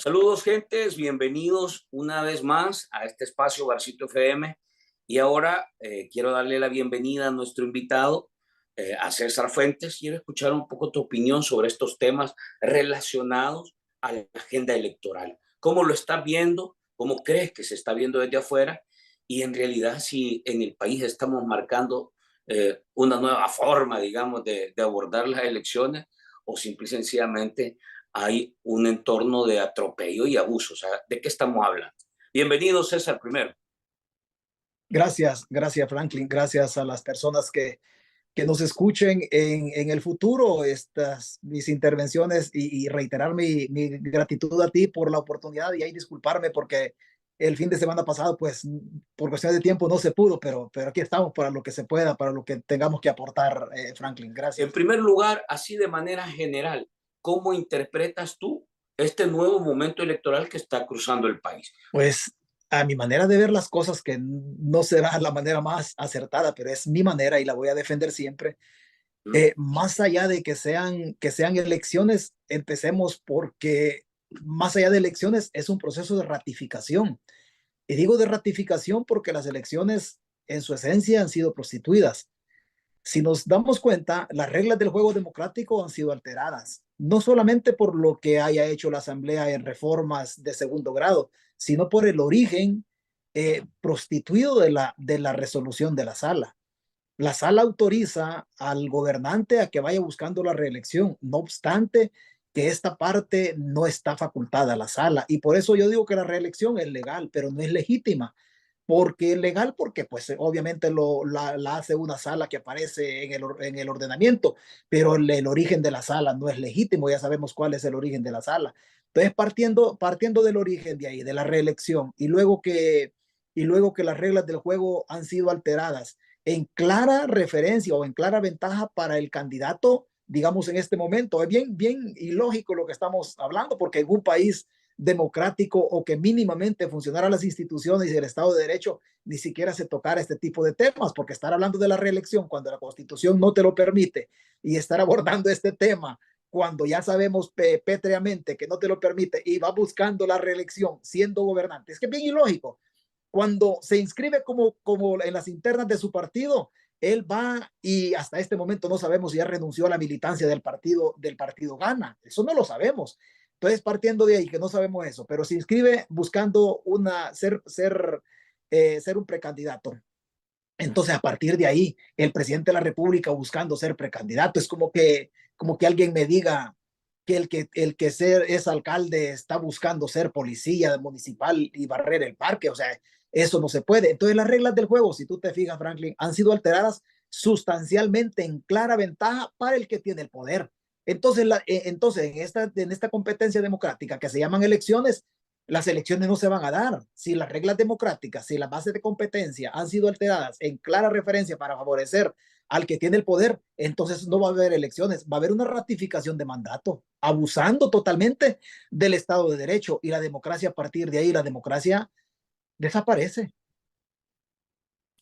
Saludos, gentes, bienvenidos una vez más a este espacio Barcito FM. Y ahora quiero darle la bienvenida a nuestro invitado, a César Fuentes. Quiero escuchar un poco tu opinión sobre estos temas relacionados a la agenda electoral. ¿Cómo lo estás viendo? ¿Cómo crees que se está viendo desde afuera? Y en realidad, si en el país estamos marcando una nueva forma, digamos, de abordar las elecciones, o simple y sencillamente hay un entorno de atropello y abuso. O sea, ¿de qué estamos hablando? Bienvenido, César, primero. Gracias Franklin, gracias a las personas que nos escuchen en el futuro mis intervenciones y reiterar mi gratitud a ti por la oportunidad y ahí disculparme porque el fin de semana pasado, pues por cuestión de tiempo no se pudo, pero aquí estamos para lo que se pueda, para lo que tengamos que aportar, Franklin. En Gracias. primer lugar, así de manera general, ¿cómo interpretas tú este nuevo momento electoral que está cruzando el país? Pues a mi manera de ver las cosas, que no será la manera más acertada, pero es mi manera y la voy a defender siempre. ¿Mm? Más allá de que sean elecciones, empecemos porque más allá de elecciones es un proceso de ratificación. Y digo de ratificación porque las elecciones en su esencia han sido prostituidas. Si nos damos cuenta, las reglas del juego democrático han sido alteradas, no solamente por lo que haya hecho la Asamblea en reformas de segundo grado, sino por el origen prostituido de la resolución de la sala. La sala autoriza al gobernante a que vaya buscando la reelección, no obstante que esta parte no está facultada a la sala. Y por eso yo digo que la reelección es legal, pero no es legítima. Porque es legal, porque pues obviamente la hace una sala que aparece en el ordenamiento, pero el origen de la sala no es legítimo, ya sabemos cuál es el origen de la sala. Entonces, partiendo del origen de ahí, de la reelección, y luego que las reglas del juego han sido alteradas en clara referencia o en clara ventaja para el candidato, digamos en este momento. Es bien ilógico lo que estamos hablando, porque en un país democrático o que mínimamente funcionara las instituciones y el Estado de Derecho, ni siquiera se tocara este tipo de temas, porque estar hablando de la reelección cuando la Constitución no te lo permite y estar abordando este tema cuando ya sabemos pétreamente que no te lo permite y va buscando la reelección siendo gobernante, es que es bien ilógico. Cuando se inscribe como en las internas de su partido, él va y hasta este momento no sabemos si ya renunció a la militancia del partido Gana. Eso no lo sabemos. Entonces, partiendo de ahí, que no sabemos eso, pero se inscribe buscando ser un precandidato. Entonces, a partir de ahí, el presidente de la República buscando ser precandidato, es como que alguien me diga que el que es alcalde está buscando ser policía municipal y barrer el parque. O sea, eso no se puede. Entonces, las reglas del juego, si tú te fijas, Franklin, han sido alteradas sustancialmente en clara ventaja para el que tiene el poder. Entonces, en esta competencia democrática que se llaman elecciones, las elecciones no se van a dar. Si las reglas democráticas, si las bases de competencia han sido alteradas en clara referencia para favorecer al que tiene el poder, entonces no va a haber elecciones, va a haber una ratificación de mandato, abusando totalmente del Estado de Derecho y la democracia a partir de ahí, la democracia desaparece.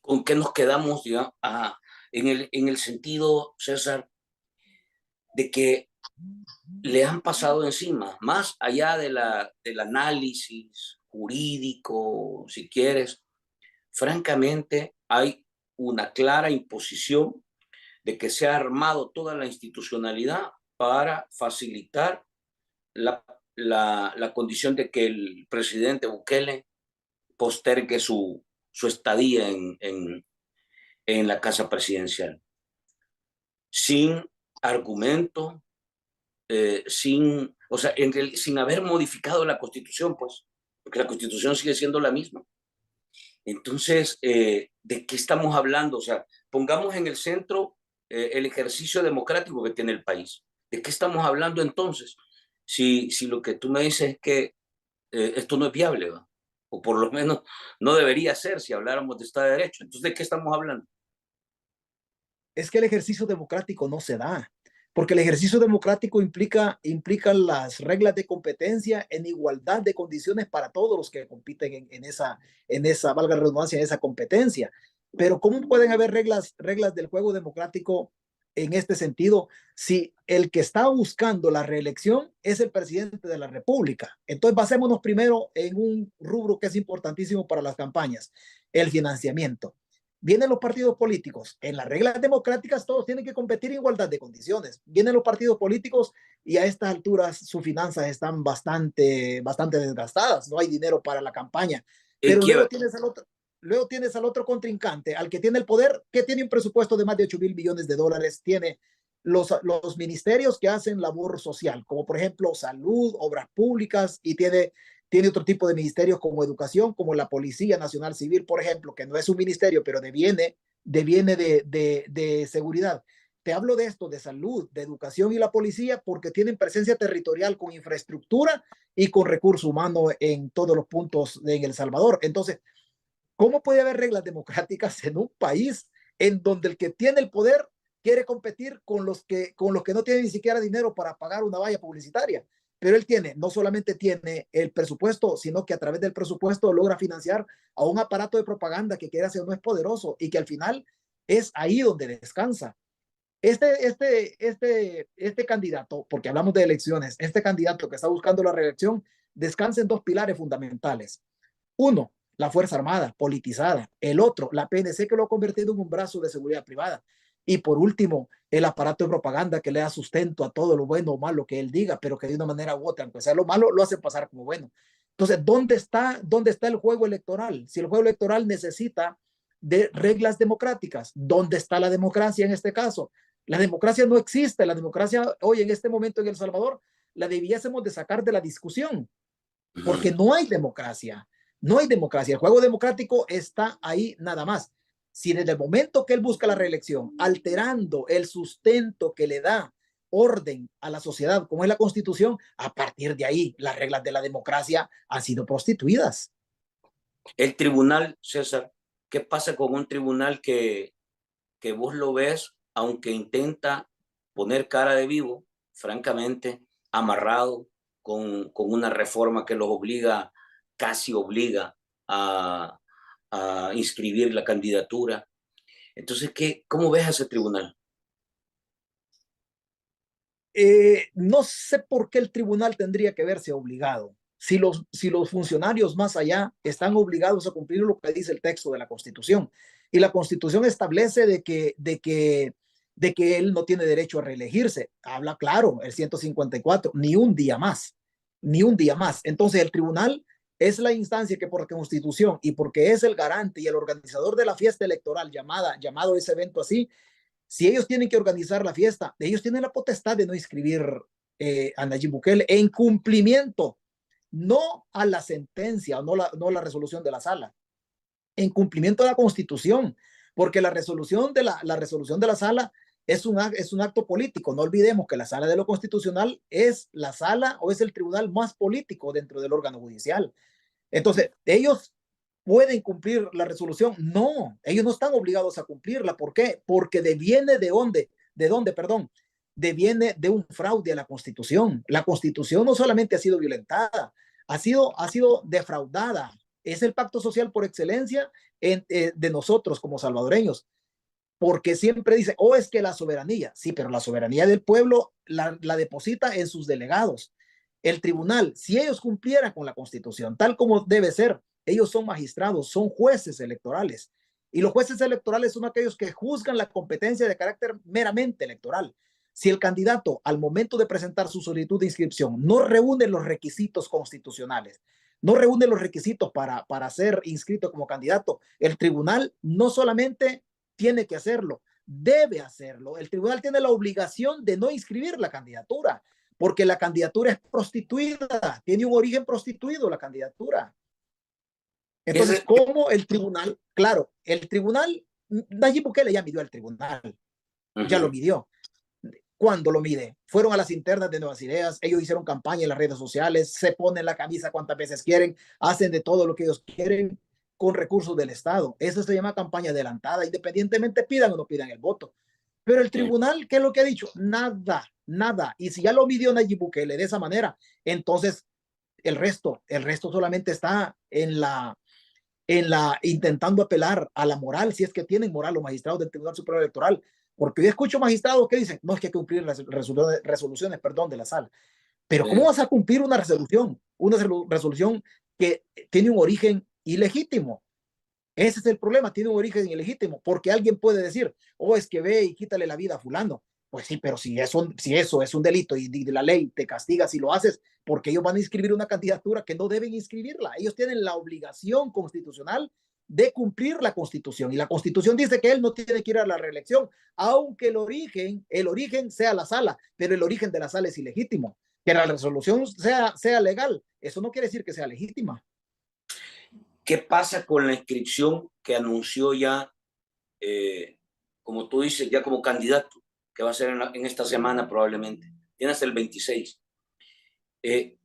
¿Con qué nos quedamos, digamos, en el sentido, César, de que le han pasado encima, más allá del análisis jurídico, si quieres? Francamente, hay una clara imposición de que se ha armado toda la institucionalidad para facilitar la, la condición de que el presidente Bukele postergue su estadía en la casa presidencial, sin argumento, o sea, sin haber modificado la Constitución, pues, porque la Constitución sigue siendo la misma. Entonces, ¿de qué estamos hablando? O sea, pongamos en el centro el ejercicio democrático que tiene el país. ¿De qué estamos hablando entonces? Si lo que tú me dices es que esto no es viable, ¿va? O por lo menos no debería ser si habláramos de Estado de Derecho. Entonces, ¿de qué estamos hablando? Es que el ejercicio democrático no se da, porque el ejercicio democrático implica las reglas de competencia en igualdad de condiciones para todos los que compiten valga la redundancia, en esa competencia. Pero ¿cómo pueden haber reglas del juego democrático en este sentido si el que está buscando la reelección es el presidente de la República. Entonces, basémonos primero en un rubro que es importantísimo para las campañas, el financiamiento. Vienen los partidos políticos. En las reglas democráticas todos tienen que competir en igualdad de condiciones. Vienen los partidos políticos y a estas alturas sus finanzas están bastante desgastadas. No hay dinero para la campaña. Pero luego tienes al otro contrincante, al que tiene el poder, que tiene un presupuesto de más de 8,000 millones de dólares, tiene los ministerios que hacen labor social, como por ejemplo salud, obras públicas, y tiene otro tipo de ministerios como educación, como la Policía Nacional Civil, por ejemplo, que no es un ministerio, pero deviene de seguridad. Te hablo de esto, de salud, de educación y la policía, porque tienen presencia territorial con infraestructura y con recurso humano en todos los puntos en El Salvador. Entonces, ¿cómo puede haber reglas democráticas en un país en donde el que tiene el poder quiere competir con los que no tienen ni siquiera dinero para pagar una valla publicitaria? Pero él no solamente tiene el presupuesto, sino que a través del presupuesto logra financiar a un aparato de propaganda que quiera ser no es poderoso y que al final es ahí donde descansa. Este candidato, porque hablamos de elecciones, este candidato que está buscando la reelección, descansa en dos pilares fundamentales. Uno, la Fuerza Armada politizada. El otro, la PNC, que lo ha convertido en un brazo de seguridad privada. Y por último, el aparato de propaganda que le da sustento a todo lo bueno o malo que él diga, pero que de una manera u otra, aunque sea lo malo, lo hace pasar como bueno. Entonces, ¿dónde está el juego electoral? Si el juego electoral necesita de reglas democráticas, ¿dónde está la democracia en este caso? La democracia no existe. La democracia hoy en este momento en El Salvador la debiésemos de sacar de la discusión, porque no hay democracia. No hay democracia. El juego democrático está ahí nada más. Si desde el momento que él busca la reelección, alterando el sustento que le da orden a la sociedad, como es la Constitución, a partir de ahí las reglas de la democracia han sido prostituidas. El tribunal, César, ¿qué pasa con un tribunal que vos lo ves, aunque intenta poner cara de vivo, francamente, amarrado con una reforma que los obliga, casi obliga a inscribir la candidatura? Entonces, ¿cómo ves a ese tribunal? No sé por qué el tribunal tendría que verse obligado. Si los funcionarios más allá están obligados a cumplir lo que dice el texto de la Constitución. Y la Constitución establece de que él no tiene derecho a reelegirse. Habla claro, el 154, ni un día más, ni un día más. Entonces el tribunal es la instancia que por la Constitución y porque es el garante y el organizador de la fiesta electoral llamado ese evento así, si ellos tienen que organizar la fiesta, ellos tienen la potestad de no inscribir a Nayib Bukele en cumplimiento, no a la sentencia o no la resolución de la sala, en cumplimiento de la Constitución, porque la resolución de la sala es un acto político. No olvidemos que la sala de lo constitucional es la sala o es el tribunal más político dentro del órgano judicial. Entonces, ellos pueden cumplir la resolución. No, ellos no están obligados a cumplirla. ¿Por qué? Porque deviene perdón, deviene de un fraude a la Constitución. La Constitución no solamente ha sido violentada, ha sido defraudada. Es el pacto social por excelencia de nosotros como salvadoreños, porque siempre dice, es que la soberanía, sí, pero la soberanía del pueblo la deposita en sus delegados. El tribunal, si ellos cumplieran con la Constitución, tal como debe ser, ellos son magistrados, son jueces electorales. Y los jueces electorales son aquellos que juzgan la competencia de carácter meramente electoral. Si el candidato, al momento de presentar su solicitud de inscripción, no reúne los requisitos constitucionales, no reúne los requisitos para ser inscrito como candidato, el tribunal no solamente tiene que hacerlo, debe hacerlo. El tribunal tiene la obligación de no inscribir la candidatura, porque la candidatura es prostituida, tiene un origen prostituido la candidatura. Entonces, ¿cómo el tribunal? Claro, el tribunal, Nayib Bukele ya midió al tribunal, ya lo midió. ¿Cuándo lo mide? Fueron a las internas de Nuevas Ideas, ellos hicieron campaña en las redes sociales, se ponen la camisa cuantas veces quieren, hacen de todo lo que ellos quieren con recursos del Estado. Eso se llama campaña adelantada, independientemente pidan o no pidan el voto. Pero el tribunal, ¿qué es lo que ha dicho? Nada, nada. Y si ya lo midió Nayib Bukele de esa manera, entonces el resto solamente está intentando apelar a la moral, si es que tienen moral los magistrados del Tribunal Superior Electoral, Porque yo escucho magistrados que dicen, no, es que hay que cumplir las resoluciones, perdón, de la sala. Pero ¿cómo Sí. vas a cumplir una resolución? Una resolución que tiene un origen ilegítimo. Ese es el problema, tiene un origen ilegítimo, porque alguien puede decir, oh, es que ve y quítale la vida a fulano. Pues sí, pero si eso es un delito y la ley te castiga si lo haces, porque ellos van a inscribir una candidatura que no deben inscribirla. Ellos tienen la obligación constitucional de cumplir la constitución, y la constitución dice que él no tiene que ir a la reelección, aunque el origen sea la sala, pero el origen de la sala es ilegítimo. Que la resolución sea legal, eso no quiere decir que sea legítima. ¿Qué pasa con la inscripción que anunció ya, como tú dices, ya como candidato, que va a ser en esta semana probablemente? Tiene hasta el 26. Eh,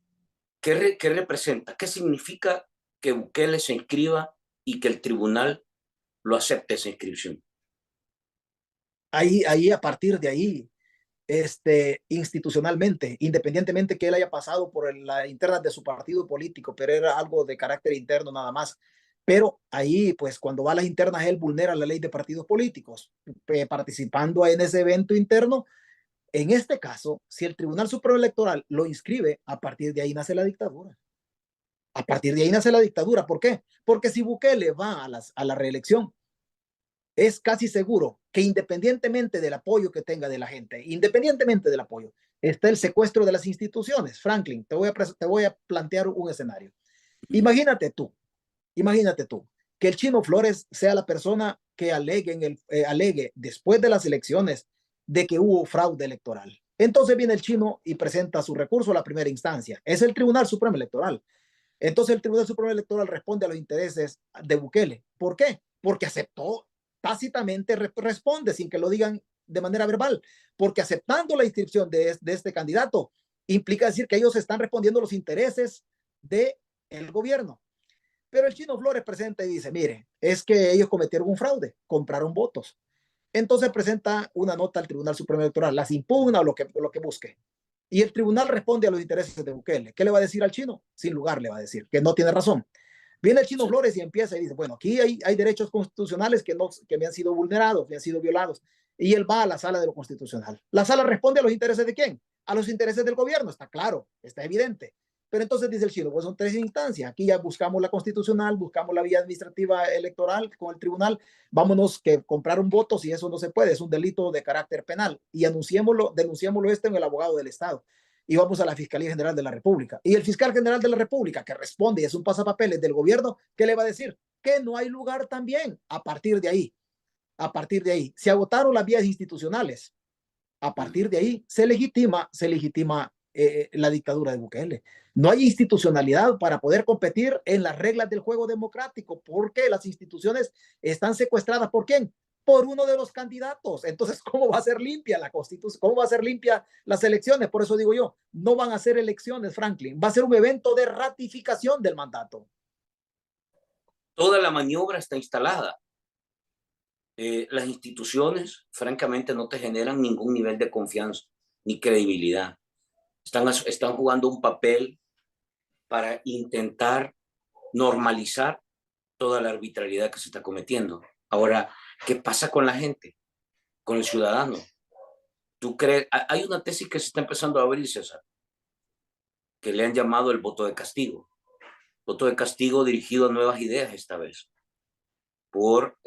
¿Qué representa? ¿Qué significa que Bukele se inscriba y que el tribunal lo acepte esa inscripción? Ahí a partir de ahí, institucionalmente, independientemente que él haya pasado por la interna de su partido político, pero era algo de carácter interno nada más. Pero ahí, pues cuando va a las internas, él vulnera la ley de partidos políticos, participando en ese evento interno. En este caso, si el Tribunal Supremo Electoral lo inscribe, a partir de ahí nace la dictadura. A partir de ahí nace la dictadura. ¿Por qué? Porque si Bukele va a la reelección, es casi seguro que independientemente del apoyo que tenga de la gente, independientemente del apoyo, está el secuestro de las instituciones. Franklin, te voy a plantear un escenario. Imagínate tú, imagínate tú, que el Chino Flores sea la persona que alegue después de las elecciones de que hubo fraude electoral. Entonces viene el Chino y presenta su recurso a la primera instancia. Es el Tribunal Supremo Electoral. Entonces el Tribunal Supremo Electoral responde a los intereses de Bukele. ¿Por qué? Porque aceptó tácitamente, responde sin que lo digan de manera verbal, porque aceptando la inscripción de este candidato implica decir que ellos están respondiendo a los intereses del gobierno. Pero el Chino Flores presenta y dice, mire, es que ellos cometieron un fraude, compraron votos. Entonces presenta una nota al Tribunal Supremo Electoral, las impugna o lo que busque. Y el tribunal responde a los intereses de Bukele. ¿Qué le va a decir al chino? Sin lugar le va a decir que no tiene razón. Viene el Chino Sí. Flores y empieza y dice, bueno, aquí hay derechos constitucionales que me han sido vulnerados, me han sido violados. Y él va a la sala de lo constitucional. La sala responde a los intereses de quién? A los intereses del gobierno, está claro, está evidente. Pero entonces dice el Chino, pues son tres instancias. Aquí ya buscamos la constitucional, buscamos la vía administrativa electoral con el tribunal. Vámonos que compraron votos y eso no se puede, es un delito de carácter penal. Y denunciémoslo en el abogado del Estado y vamos a la Fiscalía General de la República. Y el fiscal general de la República, que responde y es un pasapapeles del gobierno, ¿qué le va a decir? Que no hay lugar también. A partir de ahí, se agotaron las vías institucionales. A partir de ahí, se legitima la dictadura de Bukele. No hay institucionalidad para poder competir en las reglas del juego democrático, porque las instituciones están secuestradas. ¿Por quién? Por uno de los candidatos. Entonces, ¿cómo va a ser limpia la constitución? ¿Cómo va a ser limpia las elecciones? Por eso digo yo, no van a ser elecciones, Franklin. Va a ser un evento de ratificación del mandato. Toda la maniobra está instalada. Las instituciones, francamente, no te generan ningún nivel de confianza ni credibilidad. Están jugando un papel para intentar normalizar toda la arbitrariedad que se está cometiendo. Ahora, ¿qué pasa con la gente, con el ciudadano? ¿Tú crees? Hay una tesis que se está empezando a abrir, César, que le han llamado el voto de castigo. Voto de castigo dirigido a nuevas ideas esta vez, por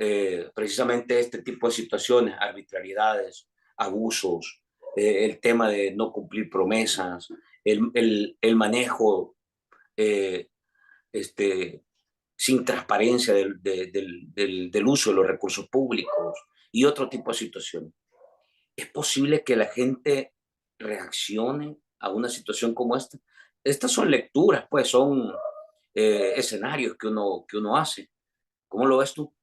precisamente este tipo de situaciones, arbitrariedades, abusos, el tema de no cumplir promesas, el manejo eh, este, sin transparencia del uso de los recursos públicos y otro tipo de situaciones. ¿Es posible que la gente reaccione a una situación como esta? Estas son lecturas, pues son escenarios que uno hace. ¿Cómo lo ves tú?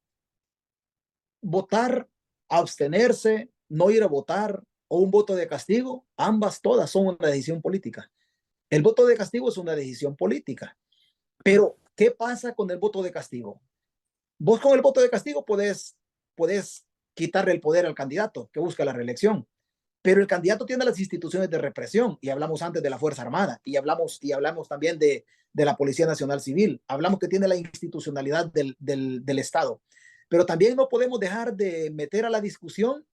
Votar, abstenerse, no ir a votar o un voto de castigo, ambas todas son una decisión política. El voto de castigo es una decisión política. Pero, ¿qué pasa con el voto de castigo? Vos con el voto de castigo podés quitarle el poder al candidato que busca la reelección, pero el candidato tiene las instituciones de represión, y hablamos antes de la Fuerza Armada, y hablamos también de la Policía Nacional Civil, hablamos que tiene la institucionalidad del Estado, pero también no podemos dejar de meter a la discusión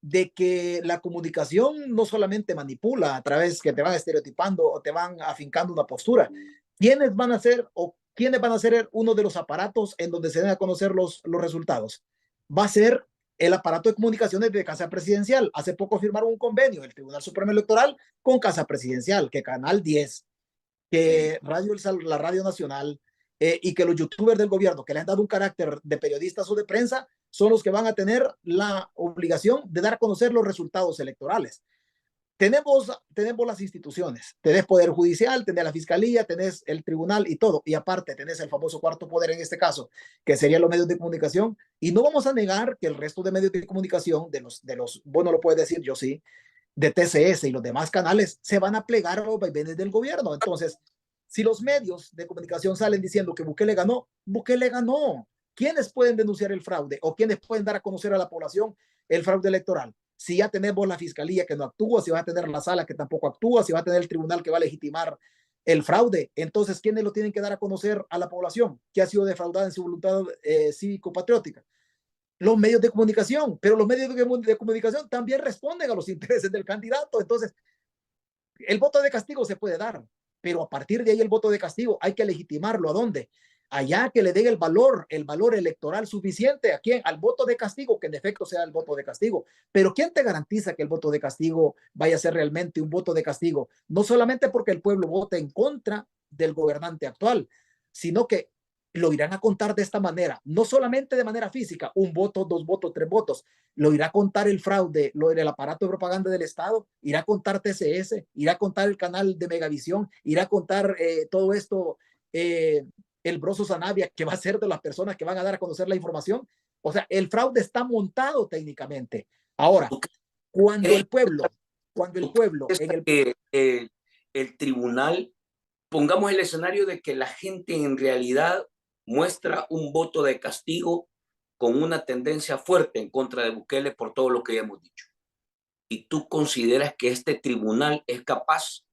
de que la comunicación no solamente manipula a través que te van estereotipando o te van afincando una postura. ¿Quiénes van a ser o quiénes van a ser uno de los aparatos en donde se den a conocer los resultados? Va a ser el aparato de comunicaciones de Casa Presidencial. Hace poco firmaron un convenio el Tribunal Supremo Electoral con Casa Presidencial, que Canal 10, que la Radio Nacional, y que los youtubers del gobierno que le han dado un carácter de periodistas o de prensa son los que van a tener la obligación de dar a conocer los resultados electorales. Tenemos las instituciones, tenés Poder Judicial, tenés la Fiscalía, tenés el Tribunal y todo, y aparte tenés el famoso cuarto poder en este caso, que serían los medios de comunicación, y no vamos a negar que el resto de medios de comunicación, vos no lo puedes decir, yo sí, de TCS y los demás canales, se van a plegar a los vaivenes del gobierno. Entonces, si los medios de comunicación salen diciendo que Bukele ganó, Bukele ganó. ¿Quiénes pueden denunciar el fraude o quiénes pueden dar a conocer a la población el fraude electoral? Si ya tenemos la fiscalía que no actúa, si va a tener la sala que tampoco actúa, si va a tener el tribunal que va a legitimar el fraude, entonces ¿quiénes lo tienen que dar a conocer a la población que ha sido defraudada en su voluntad cívico-patriótica? Los medios de comunicación, pero los medios de comunicación también responden a los intereses del candidato. Entonces, el voto de castigo se puede dar, pero a partir de ahí el voto de castigo hay que legitimarlo. ¿A dónde? Allá que le den el valor electoral suficiente. ¿A quién? Al voto de castigo, que en efecto sea el voto de castigo. Pero ¿quién te garantiza que el voto de castigo vaya a ser realmente un voto de castigo? No solamente porque el pueblo vote en contra del gobernante actual, sino que lo irán a contar de esta manera, no solamente de manera física, un voto, dos votos, tres votos, lo irá a contar el fraude, el aparato de propaganda del Estado, irá a contar TCS, irá a contar el canal de Megavisión, irá a contar todo esto, el Broso Sanabria, que va a ser de las personas que van a dar a conocer la información. O sea, el fraude está montado técnicamente. Ahora, cuando el pueblo, en el... el tribunal, pongamos el escenario de que la gente en realidad muestra un voto de castigo con una tendencia fuerte en contra de Bukele por todo lo que ya hemos dicho. ¿Y tú consideras que este tribunal es capaz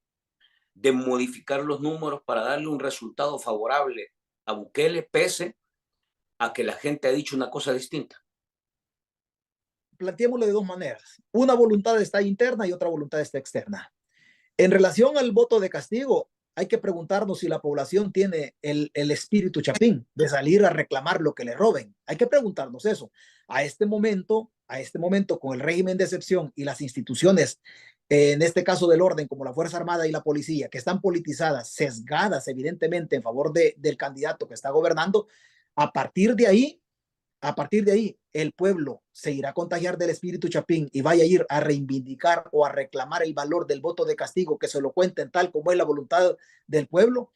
de modificar los números para darle un resultado favorable a Bukele, pese a que la gente ha dicho una cosa distinta? Planteémoslo de dos maneras. Una voluntad está interna y otra voluntad está externa. En relación al voto de castigo, hay que preguntarnos si la población tiene el espíritu chapín de salir a reclamar lo que le roben. Hay que preguntarnos eso. A este momento, con el régimen de excepción y las instituciones, en este caso del orden, como la Fuerza Armada y la policía, que están politizadas, sesgadas evidentemente en favor del candidato que está gobernando, a partir de ahí, el pueblo se irá a contagiar del espíritu chapín y vaya a ir a reivindicar o a reclamar el valor del voto de castigo, que se lo cuenten tal como es la voluntad del pueblo.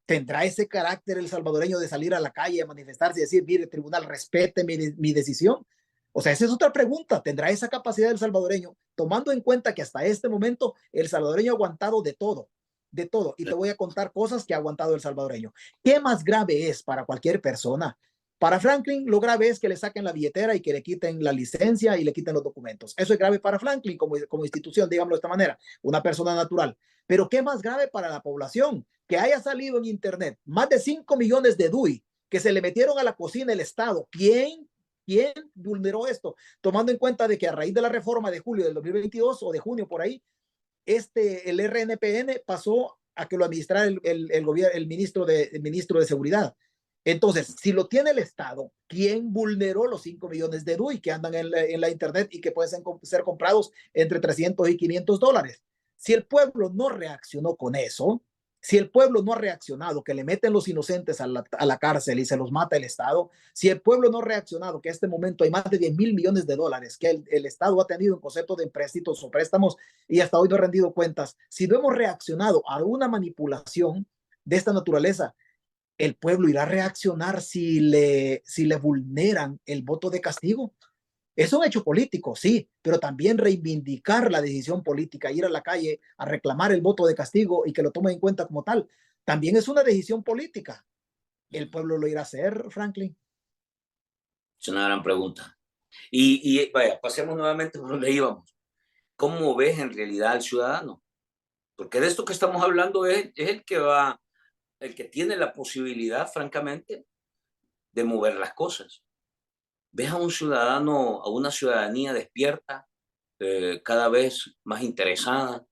¿Tendrá ese carácter el salvadoreño de salir a la calle a manifestarse y decir, mire, tribunal, respete mi decisión? O sea, esa es otra pregunta. ¿Tendrá esa capacidad el salvadoreño, tomando en cuenta que hasta este momento el salvadoreño ha aguantado de todo? De todo. Y te voy a contar cosas que ha aguantado el salvadoreño. ¿Qué más grave es para cualquier persona? Para Franklin, lo grave es que le saquen la billetera y que le quiten la licencia y le quiten los documentos. Eso es grave para Franklin como institución, digámoslo de esta manera, una persona natural. Pero ¿qué más grave para la población? Que haya salido en Internet más de 5 millones de DUI que se le metieron a la cocina el Estado. ¿Quién vulneró esto? Tomando en cuenta de que a raíz de la reforma de julio del 2022 o de junio por ahí, el RNPN pasó a que lo administrara el ministro de Seguridad. Entonces, si lo tiene el Estado, ¿quién vulneró los 5 millones de DUI que andan en la Internet y que pueden ser comprados entre 300 y 500 dólares? Si el pueblo no reaccionó con eso, si el pueblo no ha reaccionado, que le meten los inocentes a la cárcel y se los mata el Estado, si el pueblo no ha reaccionado, que en este momento hay más de 10,000 millones de dólares que el Estado ha tenido en concepto de empréstitos o préstamos y hasta hoy no ha rendido cuentas, si no hemos reaccionado a una manipulación de esta naturaleza, el pueblo irá a reaccionar si le vulneran el voto de castigo. Es un hecho político, sí, pero también reivindicar la decisión política, ir a la calle a reclamar el voto de castigo y que lo tomen en cuenta como tal, también es una decisión política. ¿El pueblo lo irá a hacer, Franklin? Es una gran pregunta. Y vaya, pasemos nuevamente por donde íbamos. ¿Cómo ves en realidad al ciudadano? Porque de esto que estamos hablando es el que va, el que tiene la posibilidad, francamente, de mover las cosas. ¿Ves a un ciudadano, a una ciudadanía despierta, cada vez más interesada,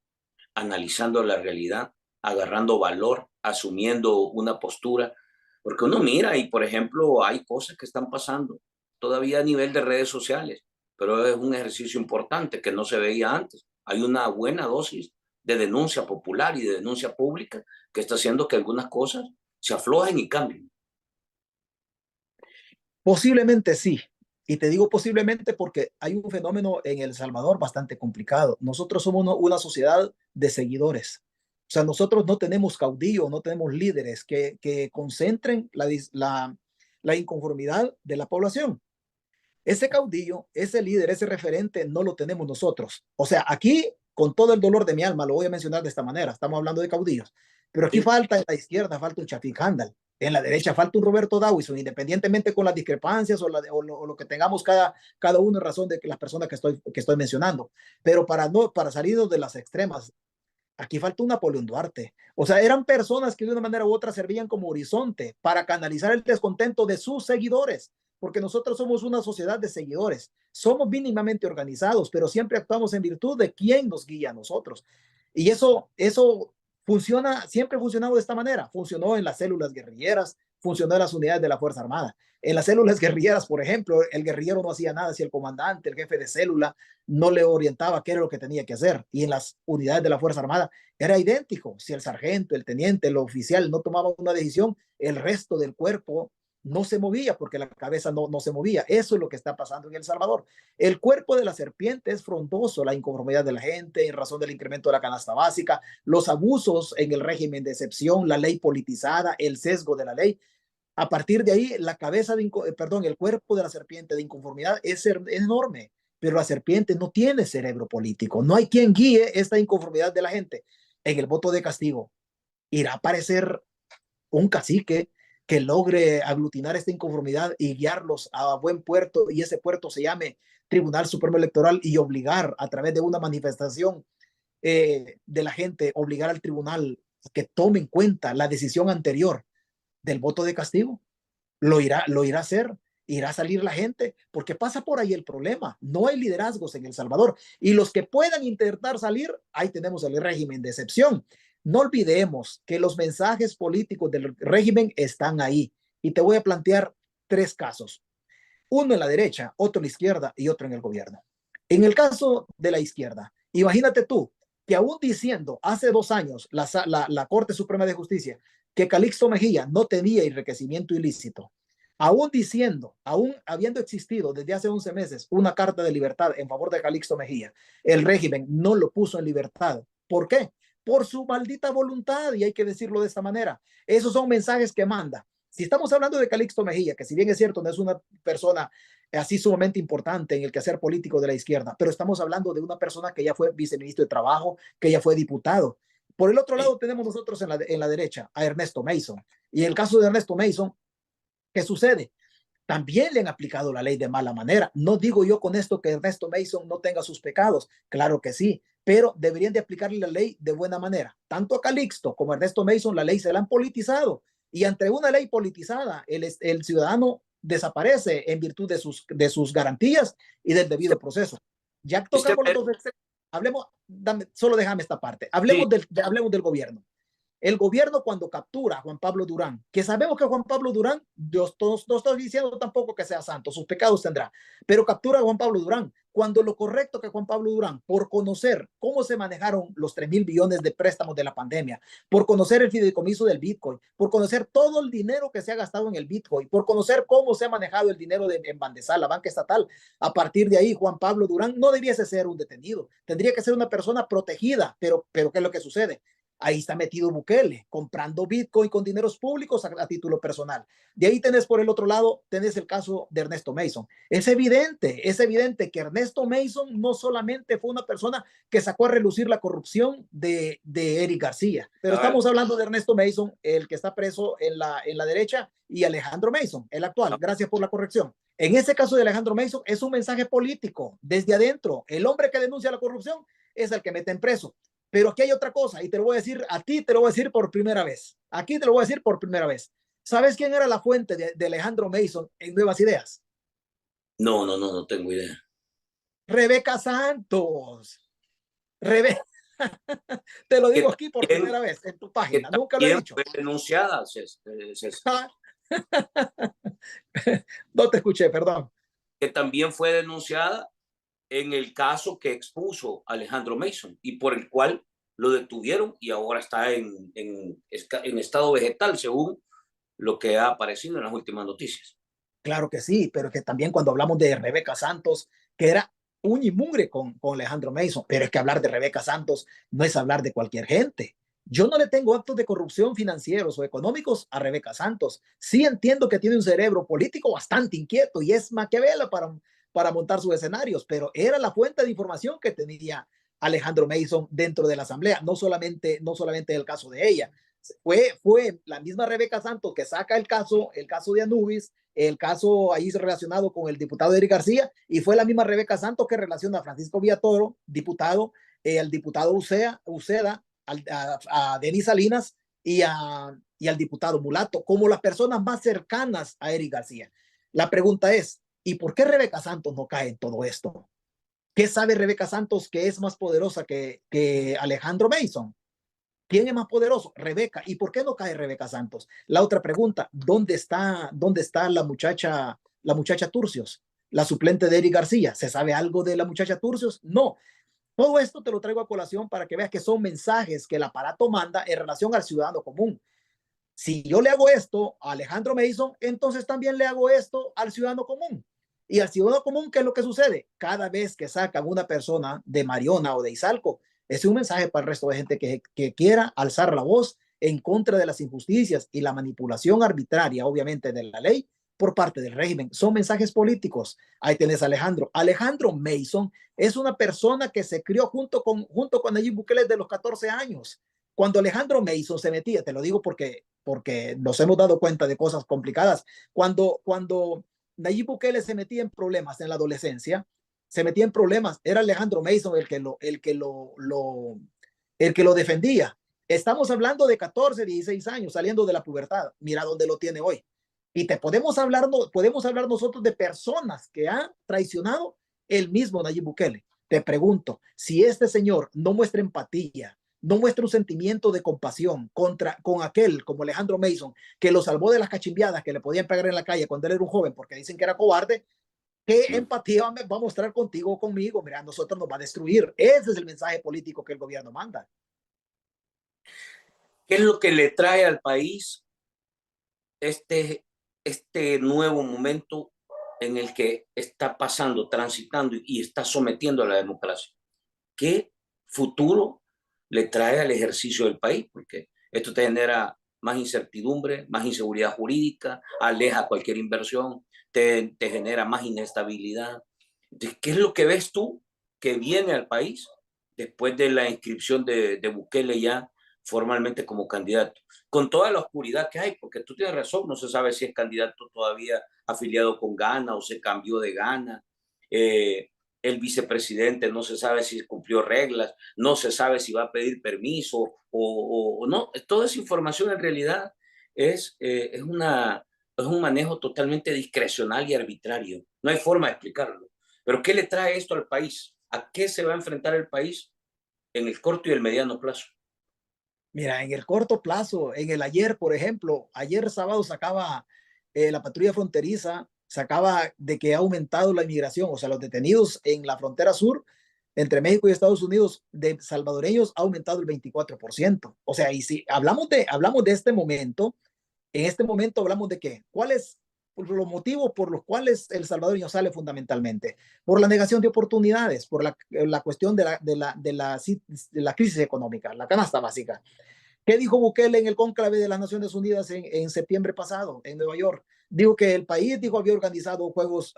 analizando la realidad, agarrando valor, asumiendo una postura, porque uno mira y, por ejemplo, hay cosas que están pasando todavía a nivel de redes sociales, pero es un ejercicio importante que no se veía antes. Hay una buena dosis de denuncia popular y de denuncia pública que está haciendo que algunas cosas se aflojen y cambien. Posiblemente sí. Y te digo posiblemente porque hay un fenómeno en El Salvador bastante complicado. Nosotros somos una sociedad de seguidores. O sea, nosotros no tenemos caudillos, no tenemos líderes que concentren la inconformidad de la población. Ese caudillo, ese líder, ese referente, no lo tenemos nosotros. O sea, aquí, con todo el dolor de mi alma, lo voy a mencionar de esta manera, estamos hablando de caudillos, pero aquí ¿Sí? falta en la izquierda, falta un Chafik Handal, en la derecha falta un Roberto Dawison, independientemente con las discrepancias o lo que tengamos cada uno en razón de que las personas que estoy mencionando. Pero para salirnos de las extremas, aquí falta un Napoleón Duarte. O sea, eran personas que de una manera u otra servían como horizonte para canalizar el descontento de sus seguidores, porque nosotros somos una sociedad de seguidores. Somos mínimamente organizados, pero siempre actuamos en virtud de quien nos guía a nosotros. Y eso funciona, siempre ha funcionado de esta manera. Funcionó en las células guerrilleras, funcionó en las unidades de la Fuerza Armada. En las células guerrilleras, por ejemplo, el guerrillero no hacía nada si el comandante, el jefe de célula, no le orientaba qué era lo que tenía que hacer. Y en las unidades de la Fuerza Armada era idéntico. Si el sargento, el teniente, el oficial no tomaba una decisión, el resto del cuerpo no se movía porque la cabeza no se movía. Eso es lo que está pasando en El Salvador. El cuerpo de la serpiente es frondoso, la inconformidad de la gente en razón del incremento de la canasta básica, los abusos en el régimen de excepción, la ley politizada, el sesgo de la ley. A partir de ahí, el cuerpo de la serpiente de inconformidad es enorme, pero la serpiente no tiene cerebro político. No hay quien guíe esta inconformidad de la gente. En el voto de castigo, irá a aparecer un cacique que logre aglutinar esta inconformidad y guiarlos a buen puerto, y ese puerto se llame Tribunal Supremo Electoral, y obligar a través de una manifestación de la gente, obligar al tribunal que tome en cuenta la decisión anterior del voto de castigo. Lo irá a hacer, irá a salir la gente, porque pasa por ahí el problema. No hay liderazgos en El Salvador, y los que puedan intentar salir, ahí tenemos el régimen de excepción. No olvidemos que los mensajes políticos del régimen están ahí, y te voy a plantear tres casos: uno en la derecha, otro en la izquierda y otro en el gobierno. En el caso de la izquierda, imagínate tú que aún diciendo hace 2 años la Corte Suprema de Justicia que Calixto Mejía no tenía enriquecimiento ilícito, aún diciendo, aún habiendo existido desde hace 11 meses una carta de libertad en favor de Calixto Mejía, el régimen no lo puso en libertad. ¿Por qué? Por su maldita voluntad, y hay que decirlo de esta manera. Esos son mensajes que manda. Si estamos hablando de Calixto Mejía, que si bien es cierto, no es una persona así sumamente importante en el quehacer político de la izquierda, pero estamos hablando de una persona que ya fue viceministro de Trabajo, que ya fue diputado. Por el otro lado, tenemos nosotros en la derecha a Ernesto Mason. Y en el caso de Ernesto Mason, ¿qué sucede? También le han aplicado la ley de mala manera. No digo yo con esto que Ernesto Mason no tenga sus pecados, claro que sí, pero deberían de aplicarle la ley de buena manera. Tanto a Calixto como a Ernesto Mason, la ley se la han politizado, y entre una ley politizada, el ciudadano desaparece en virtud de sus garantías y del debido proceso. Ya Este, tocamos los dos extremos. Hablemos, solo déjame esta parte. sí, Hablemos del gobierno. El gobierno, cuando captura a Juan Pablo Durán, que sabemos que Juan Pablo Durán, Dios, no estoy diciendo tampoco que sea santo, sus pecados tendrá, pero captura a Juan Pablo Durán, cuando lo correcto que Juan Pablo Durán, por conocer cómo se manejaron los 3.000 billones de préstamos de la pandemia, por conocer el fideicomiso del Bitcoin, por conocer todo el dinero que se ha gastado en el Bitcoin, por conocer cómo se ha manejado el dinero en Bandesal, la banca estatal, a partir de ahí Juan Pablo Durán no debiese ser un detenido, tendría que ser una persona protegida, pero ¿qué es lo que sucede? Ahí está metido Bukele, comprando Bitcoin con dineros públicos a título personal. De ahí tenés por el otro lado, tenés el caso de Ernesto Mason. Es evidente que Ernesto Mason no solamente fue una persona que sacó a relucir la corrupción de Eric García, pero a ver, estamos hablando de Ernesto Mason, el que está preso en la derecha, y Alejandro Mason, el actual. Gracias por la corrección. En ese caso de Alejandro Mason, es un mensaje político desde adentro. El hombre que denuncia la corrupción es el que meten preso. Pero aquí hay otra cosa, y te lo voy a decir, a ti te lo voy a decir por primera vez. Aquí te lo voy a decir por primera vez. ¿Sabes quién era la fuente de Alejandro Mason en Nuevas Ideas? no, no, no, no tengo idea. Rebeca Santos. Rebe Te lo que digo aquí por también, primera vez en tu que página. Nunca lo he también dicho. fue denunciada, César, No te escuché, perdón. que también fue denunciada en el caso que expuso Alejandro Mason y por el cual lo detuvieron y ahora está en estado vegetal, según lo que ha aparecido en las últimas noticias. Claro que sí, pero que también cuando hablamos de Rebeca Santos, que era uña y mugre con Alejandro Mason, pero es que hablar de Rebeca Santos no es hablar de cualquier gente. Yo no le tengo actos de corrupción financieros o económicos a Rebeca Santos. Sí entiendo que tiene un cerebro político bastante inquieto y es Maquiavelo para montar sus escenarios, pero era la fuente de información que tenía Alejandro Mason dentro de la asamblea, no solamente el caso de ella. Fue la misma Rebeca Santos que saca el caso de Anubis, el caso ahí relacionado con el diputado Eric García, y fue la misma Rebeca Santos que relaciona a Francisco Villatoro, diputado, al diputado Uceda, a Denis Salinas y al diputado Mulato, como las personas más cercanas a Eric García. La pregunta es, ¿y por qué Rebeca Santos no cae en todo esto? ¿Qué sabe Rebeca Santos que es más poderosa que Alejandro Mason? ¿Quién es más poderoso? Rebeca. ¿Y por qué no cae Rebeca Santos? La otra pregunta, ¿dónde está la muchacha Turcios? La suplente de Eric García. ¿Se sabe algo de la muchacha Turcios? No. Todo esto te lo traigo a colación para que veas que son mensajes que el aparato manda en relación al ciudadano común. Si yo le hago esto a Alejandro Mason, entonces también le hago esto al ciudadano común. Y al ciudadano común, ¿qué es lo que sucede? Cada vez que sacan una persona de Mariona o de Izalco, es un mensaje para el resto de gente que quiera alzar la voz en contra de las injusticias y la manipulación arbitraria, obviamente, de la ley por parte del régimen. Son mensajes políticos. Ahí tenés a Alejandro. Alejandro Mason es una persona que se crió junto con Nayib Bukele desde los 14 años. Cuando Alejandro Mason se metía, te lo digo porque nos hemos dado cuenta de cosas complicadas, cuando Nayib Bukele se metía en problemas en la adolescencia, se metía en problemas, era Alejandro Mason el que lo defendía. Estamos hablando de 14, 16 años saliendo de la pubertad. Mira dónde lo tiene hoy. Y podemos hablar nosotros de personas que han traicionado el mismo Nayib Bukele. Te pregunto, si este señor no muestra empatía, no muestra un sentimiento de compasión con aquel como Alejandro Mason, que lo salvó de las cachimbiadas que le podían pegar en la calle cuando él era un joven porque dicen que era cobarde, ¿qué empatía va a mostrar contigo o conmigo? Mira, a nosotros nos va a destruir. Ese es el mensaje político que el gobierno manda. ¿Qué es lo que le trae al país este, este nuevo momento en el que está pasando, transitando y está sometiendo a la democracia? ¿Qué futuro le trae al ejercicio del país? Porque esto te genera más incertidumbre, más inseguridad jurídica, aleja cualquier inversión, te genera más inestabilidad. Entonces, ¿qué es lo que ves tú que viene al país después de la inscripción de Bukele ya formalmente como candidato? Con toda la oscuridad que hay, porque tú tienes razón, no se sabe si es candidato todavía afiliado con Gana o se cambió de Gana. Eh, el vicepresidente no se sabe si cumplió reglas, no se sabe si va a pedir permiso o no. Toda esa información en realidad es un manejo totalmente discrecional y arbitrario. No hay forma de explicarlo. Pero ¿qué le trae esto al país? ¿A qué se va a enfrentar el país en el corto y el mediano plazo? Mira, en el corto plazo, en el ayer, por ejemplo, ayer sábado sacaba la patrulla fronteriza, sacaba de que ha aumentado la inmigración, o sea, los detenidos en la frontera sur entre México y Estados Unidos de salvadoreños ha aumentado el 24%. O sea, y si hablamos de este momento, en este momento hablamos de qué, cuáles los motivos por los cuales el salvadoreño sale fundamentalmente, por la negación de oportunidades, por la cuestión de la crisis económica, la canasta básica. ¿Qué dijo Bukele en el cónclave de las Naciones Unidas en septiembre pasado en Nueva York? Dijo que el país había organizado juegos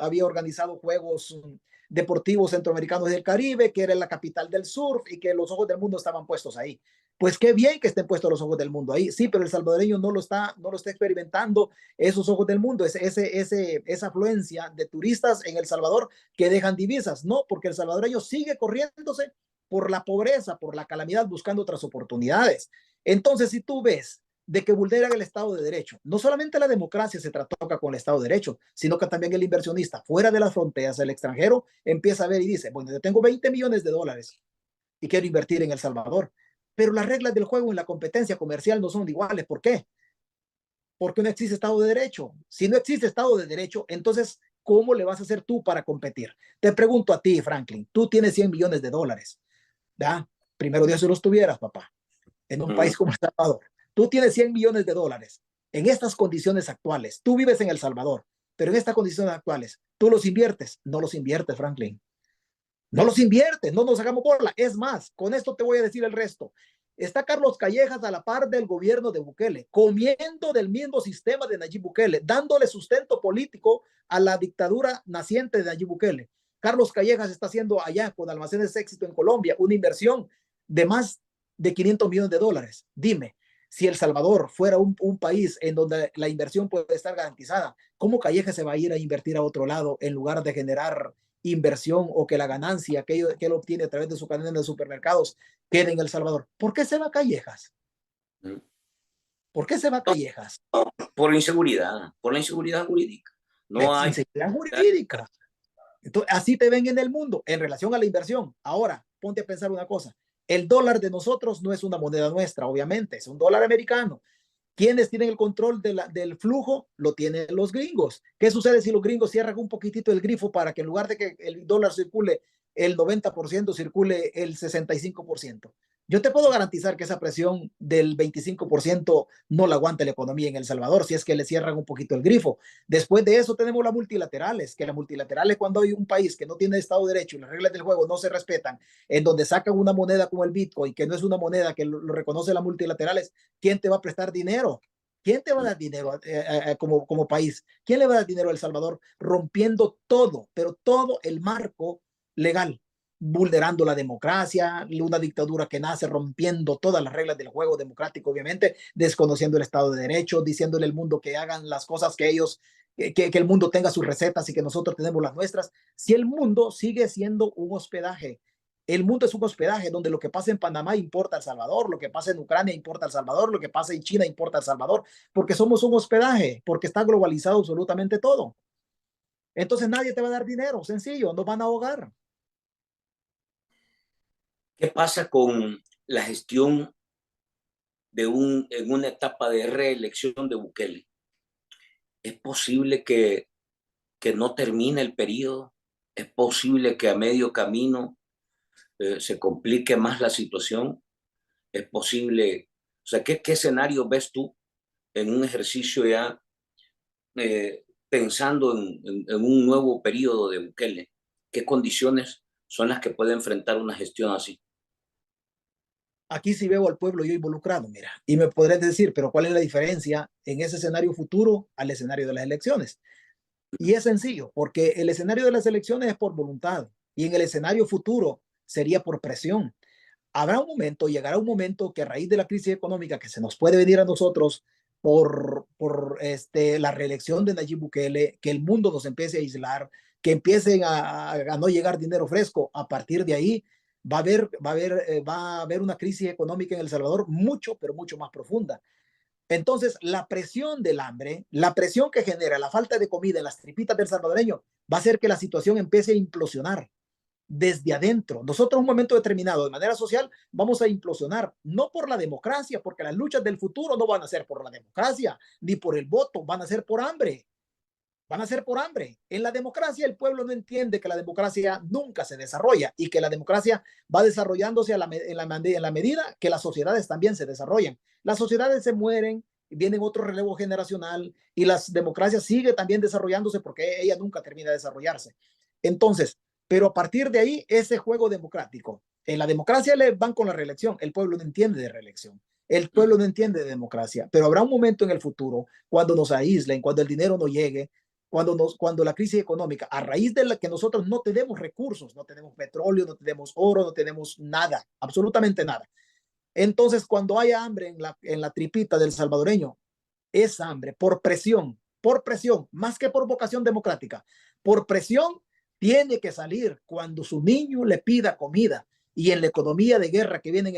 deportivos centroamericanos del Caribe, que era la capital del surf y que los ojos del mundo estaban puestos ahí. Pues qué bien que estén puestos los ojos del mundo ahí. Sí, pero el salvadoreño no lo está experimentando esos ojos del mundo, esa afluencia de turistas en El Salvador que dejan divisas. No, porque el salvadoreño sigue corriéndose por la pobreza, por la calamidad, buscando otras oportunidades. Entonces, si tú ves de que vulneran el Estado de Derecho. No solamente la democracia se toca con el Estado de Derecho, sino que también el inversionista fuera de las fronteras, el extranjero, empieza a ver y dice, bueno, yo tengo 20 millones de dólares y quiero invertir en El Salvador, pero las reglas del juego en la competencia comercial no son iguales. ¿Por qué? Porque no existe Estado de Derecho. Si no existe Estado de Derecho, entonces, ¿cómo le vas a hacer tú para competir? Te pregunto a ti, Franklin, tú tienes 100 millones de dólares, ¿ya? Primero Dios, si los tuvieras, papá, en un país como El Salvador. Tú tienes 100 millones de dólares en estas condiciones actuales. Tú vives en El Salvador, pero en estas condiciones actuales, ¿tú los inviertes? No los inviertes, Franklin. No los inviertes, no nos hagamos bola. Es más, con esto te voy a decir el resto. Está Carlos Callejas a la par del gobierno de Bukele, comiendo del mismo sistema de Nayib Bukele, dándole sustento político a la dictadura naciente de Nayib Bukele. Carlos Callejas está haciendo allá con Almacenes Éxito en Colombia una inversión de más de 500 millones de dólares. Dime, si El Salvador fuera un país en donde la inversión puede estar garantizada, ¿cómo Callejas se va a ir a invertir a otro lado en lugar de generar inversión o que la ganancia que él obtiene a través de su cadena de supermercados quede en El Salvador? ¿Por qué se va a Callejas? ¿Por qué se va a Callejas? Por la inseguridad jurídica. No hay Inseguridad jurídica. Entonces, así te ven en el mundo en relación a la inversión. Ahora, ponte a pensar una cosa. El dólar de nosotros no es una moneda nuestra, obviamente, es un dólar americano. ¿Quiénes tienen el control del flujo? Lo tienen los gringos. ¿Qué sucede si los gringos cierran un poquitito el grifo para que en lugar de que el dólar circule el 90%, circule el 65%? Yo te puedo garantizar que esa presión del 25% no la aguanta la economía en El Salvador si es que le cierran un poquito el grifo. Después de eso tenemos las multilaterales, que las multilaterales cuando hay un país que no tiene Estado de Derecho y las reglas del juego no se respetan, en donde sacan una moneda como el Bitcoin, que no es una moneda que lo reconoce las multilaterales, ¿quién te va a prestar dinero? ¿Quién te va a dar dinero como país? ¿Quién le va a dar dinero a El Salvador rompiendo todo, pero todo el marco legal? Vulnerando la democracia, una dictadura que nace rompiendo todas las reglas del juego democrático, obviamente, desconociendo el Estado de Derecho, diciéndole al mundo que hagan las cosas que ellos, que el mundo tenga sus recetas y que nosotros tenemos las nuestras. Si el mundo sigue siendo un hospedaje, el mundo es un hospedaje donde lo que pasa en Panamá importa a El Salvador, lo que pasa en Ucrania importa a El Salvador, lo que pasa en China importa a El Salvador, porque somos un hospedaje, porque está globalizado absolutamente todo. Entonces nadie te va a dar dinero, sencillo, nos van a ahogar. ¿Qué pasa con la gestión en una etapa de reelección de Bukele? ¿Es posible que no termine el periodo? ¿Es posible que a medio camino se complique más la situación? ¿Es posible? O sea, ¿qué escenario ves tú en un ejercicio ya pensando en un nuevo periodo de Bukele? ¿Qué condiciones son las que puede enfrentar una gestión así? Aquí sí veo al pueblo yo involucrado, mira, y me podrás decir, pero ¿cuál es la diferencia en ese escenario futuro al escenario de las elecciones? Y es sencillo, porque el escenario de las elecciones es por voluntad y en el escenario futuro sería por presión. Habrá un momento, llegará un momento que a raíz de la crisis económica que se nos puede venir a nosotros por la reelección de Nayib Bukele, que el mundo nos empiece a aislar, que empiecen a no llegar dinero fresco. A partir de ahí va a haber una crisis económica en El Salvador mucho, pero mucho más profunda. Entonces, la presión del hambre, la presión que genera la falta de comida en las tripitas del salvadoreño, va a hacer que la situación empiece a implosionar desde adentro. Nosotros en un momento determinado, de manera social, vamos a implosionar, no por la democracia, porque las luchas del futuro no van a ser por la democracia, ni por el voto, van a ser por hambre. Van a ser por hambre. En la democracia el pueblo no entiende que la democracia nunca se desarrolla y que la democracia va desarrollándose en la medida que las sociedades también se desarrollan. Las sociedades se mueren, viene otro relevo generacional y las democracias sigue también desarrollándose porque ella nunca termina de desarrollarse. Entonces, pero a partir de ahí, ese juego democrático. En la democracia le van con la reelección. El pueblo no entiende de reelección. El pueblo no entiende de democracia. Pero habrá un momento en el futuro cuando nos aíslen, cuando el dinero no llegue, cuando la crisis económica, a raíz de la que nosotros no tenemos recursos, no tenemos petróleo, no tenemos oro, no tenemos nada, absolutamente nada. Entonces, cuando haya hambre en la tripita del salvadoreño, es hambre por presión, más que por vocación democrática, por presión tiene que salir cuando su niño le pida comida. y en la economía de guerra que viene en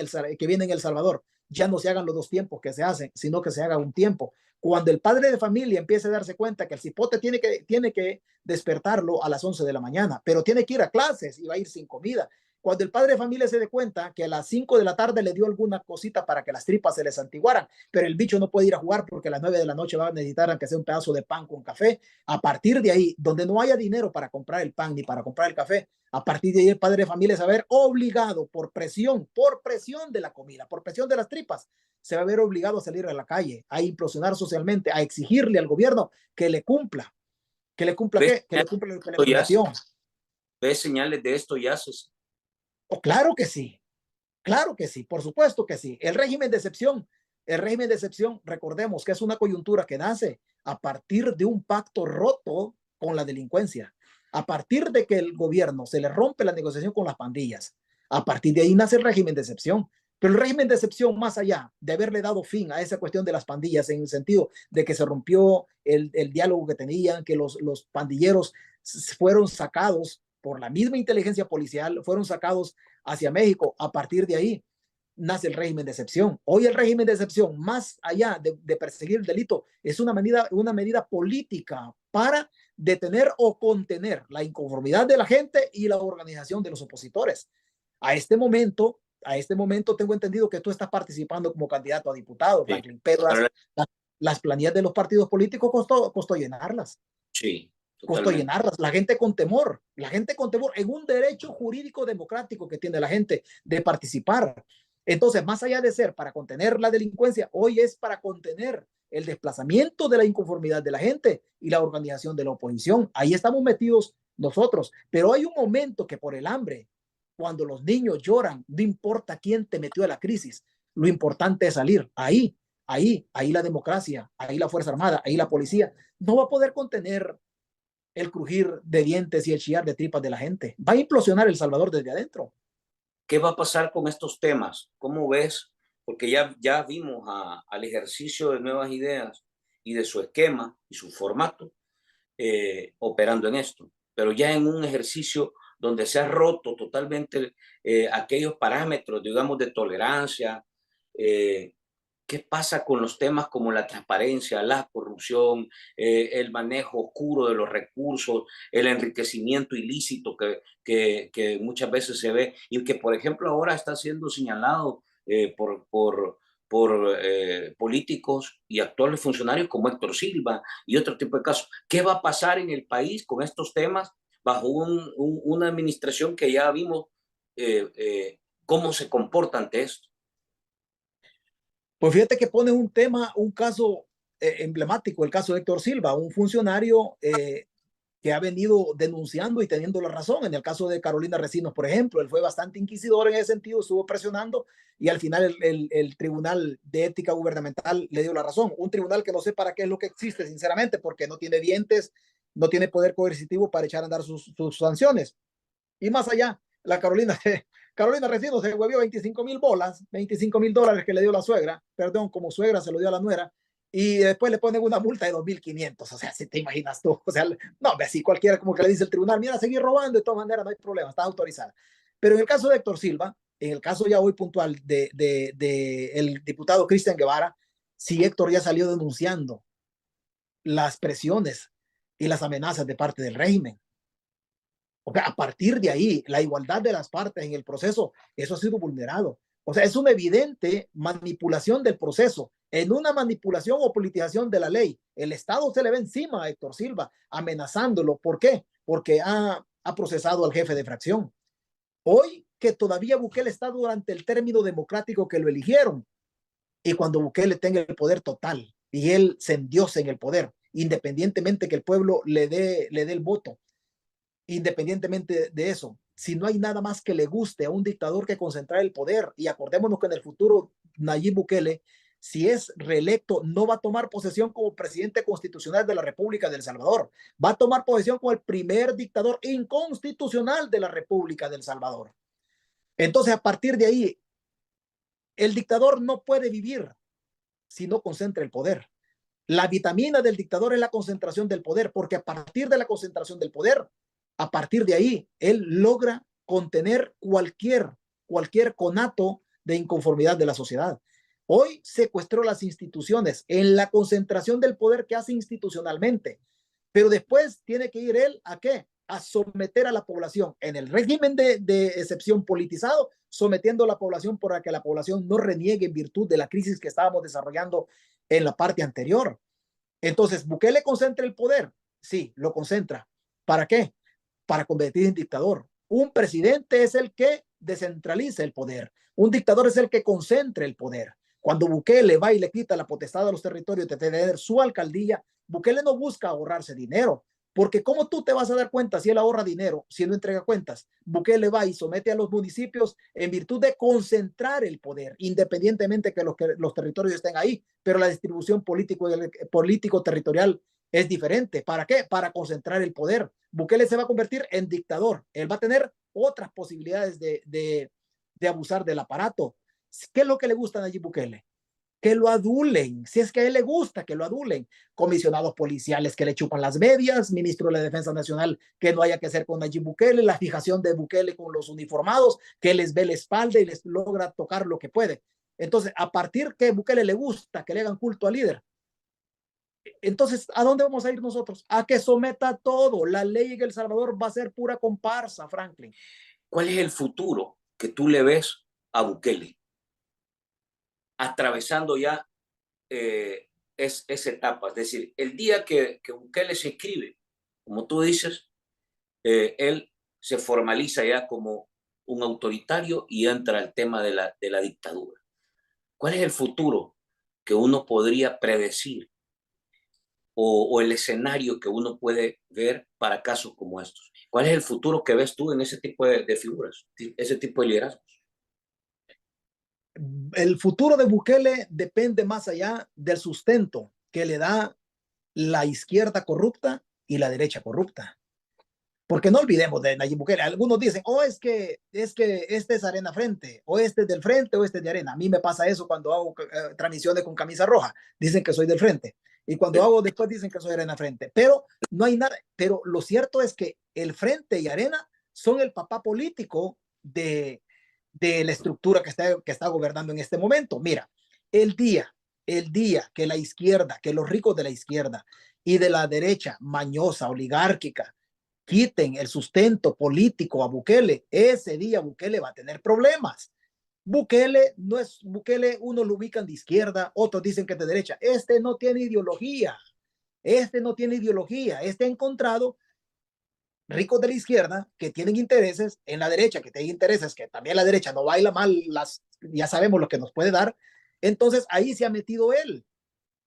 El Salvador, ya no se hagan los 2 tiempos que se hacen, sino que se haga un tiempo. Cuando el padre de familia empiece a darse cuenta que el cipote tiene que despertarlo a las 11 de la mañana, pero tiene que ir a clases y va a ir sin comida. Cuando el padre de familia se dé cuenta que a las 5 de la tarde le dio alguna cosita para que las tripas se les santiguaran, pero el bicho no puede ir a jugar porque a las 9 de la noche va a necesitar aunque sea un pedazo de pan con café. A partir de ahí, donde no haya dinero para comprar el pan ni para comprar el café, a partir de ahí el padre de familia se va a ver obligado por presión de la comida, por presión de las tripas, se va a ver obligado a salir a la calle, a implosionar socialmente, a exigirle al gobierno que le cumpla. ¿Que le cumpla qué? Que le cumpla lo que le prometió. ¿Ves señales de esto ya? Oh, claro que sí, por supuesto que sí. El régimen de excepción, recordemos que es una coyuntura que nace a partir de un pacto roto con la delincuencia, a partir de que el gobierno se le rompe la negociación con las pandillas, a partir de ahí nace el régimen de excepción. Pero el régimen de excepción, más allá de haberle dado fin a esa cuestión de las pandillas, en el sentido de que se rompió el diálogo que tenían, que los pandilleros fueron sacados por la misma inteligencia policial, fueron sacados hacia México. A partir de ahí nace el régimen de excepción. Hoy el régimen de excepción, más allá de perseguir el delito, es una medida política para detener o contener la inconformidad de la gente y la organización de los opositores. A este momento tengo entendido que tú estás participando como candidato a diputado, Franklin, pero las planillas de los partidos políticos costó llenarlas. Sí. Costó llenarlas, la gente con temor en un derecho jurídico democrático que tiene la gente de participar. Entonces, más allá de ser para contener la delincuencia, hoy es para contener el desplazamiento de la inconformidad de la gente y la organización de la oposición. Ahí estamos metidos nosotros, pero hay un momento que por el hambre, cuando los niños lloran, no importa quién te metió a la crisis, lo importante es salir. Ahí la democracia, ahí la Fuerza Armada, ahí la policía, no va a poder contener el crujir de dientes y el chillar de tripas de la gente. Va a implosionar El Salvador desde adentro. ¿Qué va a pasar con estos temas? ¿Cómo ves? Porque ya vimos al ejercicio de nuevas ideas y de su esquema y su formato operando en esto, pero ya en un ejercicio donde se ha roto totalmente aquellos parámetros, digamos, de tolerancia. ¿Qué pasa con los temas como la transparencia, la corrupción, el manejo oscuro de los recursos, el enriquecimiento ilícito que muchas veces se ve y que, por ejemplo, ahora está siendo señalado por políticos y actuales funcionarios como Héctor Silva y otro tipo de casos? ¿Qué va a pasar en el país con estos temas bajo una administración que ya vimos cómo se comporta ante esto? Pues fíjate que pone un caso emblemático, el caso de Héctor Silva, un funcionario que ha venido denunciando y teniendo la razón. En el caso de Carolina Recinos, por ejemplo, él fue bastante inquisidor en ese sentido, estuvo presionando y al final el Tribunal de Ética Gubernamental le dio la razón. Un tribunal que no sé para qué es lo que existe, sinceramente, porque no tiene dientes, no tiene poder coercitivo para echar a andar sus sanciones. Y más allá, Carolina Recinos se huevió 25,000 bolas, $25,000 que le dio la suegra, perdón, como suegra se lo dio a la nuera, y después le ponen una multa de 2,500. O sea, si te imaginas tú, o sea, no, así cualquiera como que le dice el tribunal, mira, seguir robando, de todas maneras no hay problema, está autorizada. Pero en el caso de Héctor Silva, en el caso ya hoy puntual de el diputado Cristian Guevara, sí, Héctor ya salió denunciando las presiones y las amenazas de parte del régimen. O sea, a partir de ahí, la igualdad de las partes en el proceso, eso ha sido vulnerado. O sea, es una evidente manipulación del proceso. En una manipulación o politización de la ley, el Estado se le ve encima a Héctor Silva, amenazándolo. ¿Por qué? Porque ha procesado al jefe de fracción. Hoy que todavía Bukele está durante el término democrático que lo eligieron, y cuando Bukele tenga el poder total y él se endiose en el poder, independientemente que el pueblo le dé el voto, independientemente de eso, si no hay nada más que le guste a un dictador que concentrar el poder, y acordémonos que en el futuro Nayib Bukele, si es reelecto, no va a tomar posesión como presidente constitucional de la República de El Salvador, va a tomar posesión como el primer dictador inconstitucional de la República de El Salvador. Entonces, a partir de ahí, el dictador no puede vivir si no concentra el poder. La vitamina del dictador es la concentración del poder, porque a partir de la concentración del poder, a partir de ahí, él logra contener cualquier cualquier conato de inconformidad de la sociedad. Hoy secuestró las instituciones en la concentración del poder que hace institucionalmente, pero después tiene que ir él a qué? A someter a la población en el régimen de excepción politizado, sometiendo a la población para que la población no reniegue en virtud de la crisis que estábamos desarrollando en la parte anterior. Entonces, ¿Bukele concentra el poder? Sí, lo concentra. ¿Para qué? Para convertir en dictador. Un presidente es el que descentraliza el poder. Un dictador es el que concentra el poder. Cuando Bukele va y le quita la potestad a los territorios de tener su alcaldía, Bukele no busca ahorrarse dinero, porque ¿cómo tú te vas a dar cuenta si él ahorra dinero, si no entrega cuentas? Bukele va y somete a los municipios en virtud de concentrar el poder, independientemente que los territorios estén ahí, pero la distribución político-territorial es diferente. ¿Para qué? Para concentrar el poder. Bukele se va a convertir en dictador. Él va a tener otras posibilidades de abusar del aparato. ¿Qué es lo que le gusta a Nayib Bukele? Que lo adulen, si es que a él le gusta que lo adulen. Comisionados policiales que le chupan las medias, ministro de la Defensa Nacional que no haya que hacer con Nayib Bukele, la fijación de Bukele con los uniformados, que les ve la espalda y les logra tocar lo que puede. Entonces, a partir que Bukele le gusta que le hagan culto al líder, entonces, ¿a dónde vamos a ir nosotros? A que someta todo. La ley en El Salvador va a ser pura comparsa, Franklin. ¿Cuál es el futuro que tú le ves a Bukele? Atravesando ya esa etapa. Es decir, el día que Bukele se inscribe, como tú dices, él se formaliza ya como un autoritario y entra al tema de la dictadura. ¿Cuál es el futuro que uno podría predecir o el escenario que uno puede ver para casos como estos? ¿Cuál es el futuro que ves tú en ese tipo de figuras, ese tipo de liderazgos? El futuro de Bukele depende más allá del sustento que le da la izquierda corrupta y la derecha corrupta. Porque no olvidemos de Nayib Bukele. Algunos dicen, es que este es Arena Frente, o este es del Frente, o este es de Arena. A mí me pasa eso cuando hago transmisiones con camisa roja. Dicen que soy del Frente. Y cuando hago después dicen que soy Arena Frente. Pero no hay nada. Pero lo cierto es que el Frente y Arena son el papá político de la estructura que está gobernando en este momento. Mira, el día que la izquierda, que los ricos de la izquierda y de la derecha mañosa, oligárquica, quiten el sustento político a Bukele, ese día Bukele va a tener problemas. Bukele no es Bukele, unos lo ubican de izquierda, otros dicen que es de derecha. Este no tiene ideología. Este no tiene ideología. Este ha encontrado ricos de la izquierda que tienen intereses en la derecha, que tienen intereses que también la derecha no baila mal, ya sabemos lo que nos puede dar. Entonces ahí se ha metido él.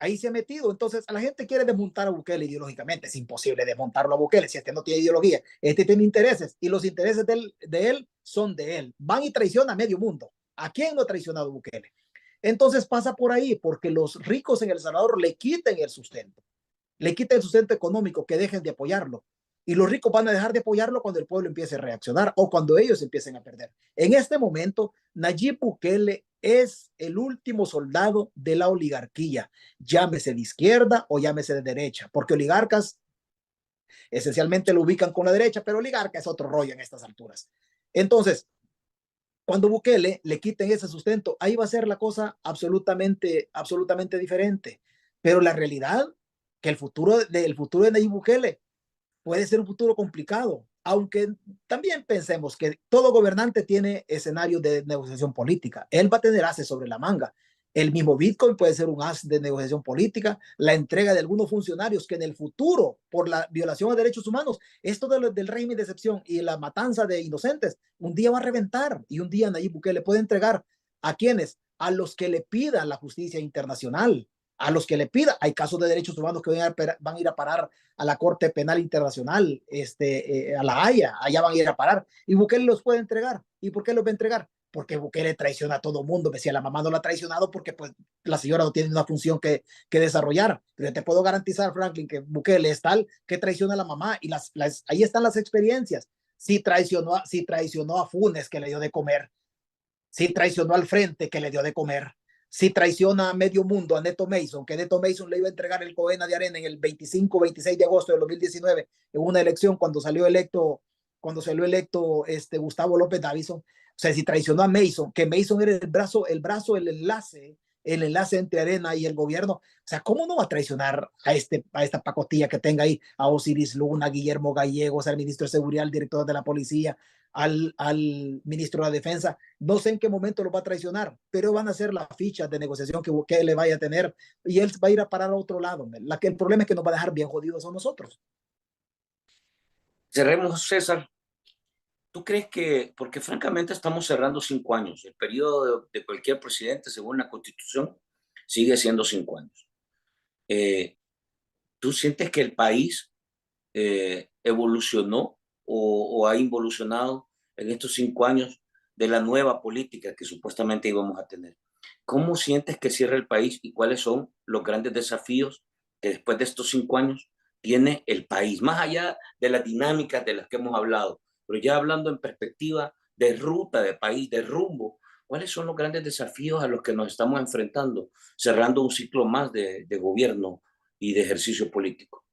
Ahí se ha metido. Entonces, a la gente quiere desmontar a Bukele ideológicamente. Es imposible desmontarlo a Bukele si este no tiene ideología. Este tiene intereses y los intereses de él son de él. Van y traicionan a medio mundo. ¿A quién no ha traicionado Bukele? Entonces pasa por ahí porque los ricos en El Salvador le quiten el sustento. Le quiten el sustento económico, que dejen de apoyarlo. Y los ricos van a dejar de apoyarlo cuando el pueblo empiece a reaccionar o cuando ellos empiecen a perder. En este momento, Nayib Bukele es el último soldado de la oligarquía, llámese de izquierda o llámese de derecha, porque oligarcas esencialmente lo ubican con la derecha, pero oligarca es otro rollo en estas alturas. Entonces, cuando Bukele le quiten ese sustento, ahí va a ser la cosa absolutamente diferente. Pero la realidad, que el futuro de Nayib Bukele puede ser un futuro complicado, aunque también pensemos que todo gobernante tiene escenarios de negociación política. Él va a tener ases sobre la manga. El mismo Bitcoin puede ser un as de negociación política, la entrega de algunos funcionarios que en el futuro, por la violación a derechos humanos, esto del régimen de excepción y la matanza de inocentes, un día va a reventar y un día Nayib Bukele puede entregar a quienes, a los que le pida la justicia internacional, a los que le pida. Hay casos de derechos humanos que van a ir a parar a la Corte Penal Internacional, a la Haya, allá van a ir a parar. Y Bukele los puede entregar. ¿Y por qué los va a entregar? Porque Bukele traiciona a todo mundo. Me decía, la mamá no la ha traicionado porque pues la señora no tiene una función que desarrollar. Pero te puedo garantizar, Franklin, que Bukele es tal que traiciona a la mamá y ahí están las experiencias. Si traicionó a Funes, que le dio de comer. Si traicionó al Frente, que le dio de comer. Si traiciona a medio mundo, a Neto Mason, que Neto Mason le iba a entregar el Coena de Arena en el 25-26 de agosto de 2019, en una elección cuando salió electo Gustavo López Davison. sea, si traicionó a Mason, que Mason era el enlace entre Arena y el gobierno. O sea, ¿cómo no va a traicionar a esta pacotilla que tenga ahí a Osiris Luna, a Guillermo Gallegos, al ministro de Seguridad, al director de la policía, al ministro de la Defensa? No sé en qué momento lo va a traicionar, pero van a ser las fichas de negociación que le vaya a tener y él va a ir a parar a otro lado. El problema es que nos va a dejar bien jodidos a nosotros. Cerremos, César. ¿Tú crees que, porque francamente estamos cerrando 5 años, el periodo de cualquier presidente, según la Constitución, sigue siendo 5 años? Eh, ¿Tú sientes que el país evolucionó o ha involucionado en estos 5 años de la nueva política que supuestamente íbamos a tener? ¿Cómo sientes que cierra el país y cuáles son los grandes desafíos que después de estos 5 años tiene el país? Más allá de las dinámicas de las que hemos hablado, pero ya hablando en perspectiva de ruta, de país, de rumbo, ¿cuáles son los grandes desafíos a los que nos estamos enfrentando, cerrando un ciclo más de gobierno y de ejercicio político?